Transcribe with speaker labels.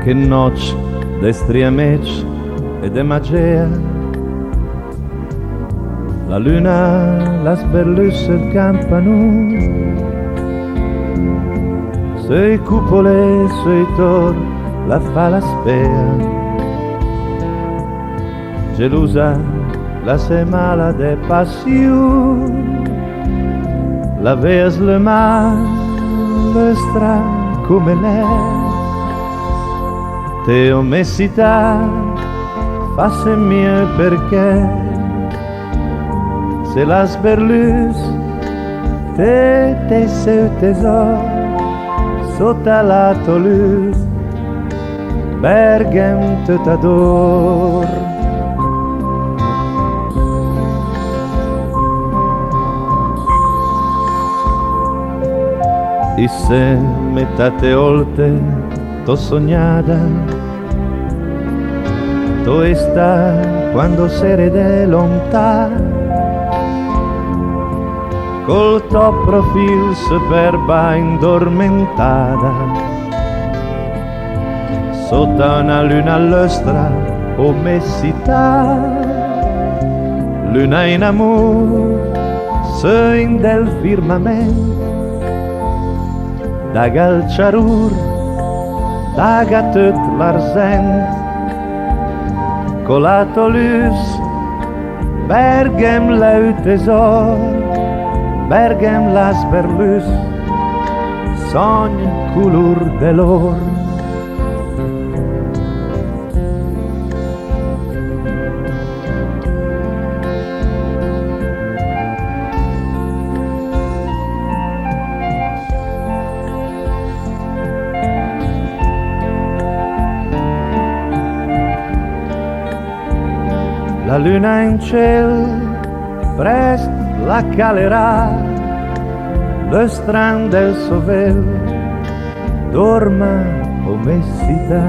Speaker 1: Che noche de striamech e de magia. La luna las berlus el campanu. Sui cupole, sui tor, la fa la spea. Gelosa, la se mala de passione. La veas le mal, le stra come lei. Te ho messità, fasse mie perché se las berlus te seu tesor sotto la tolus Berghem te t'ador. Y se metate olte to sognada, to está quando sere de lontà, col tuo profil superba indormentata, sotto una luna all'ostra o messità, luna in amor, in del firmamento, da galciarur, da gatut l'arsent, colato lus, Berghem leu tesor, Berghem las berlus, sogn culur de l'or. La luna in ciel prest la calerà, le stran del sovel dorma o messità.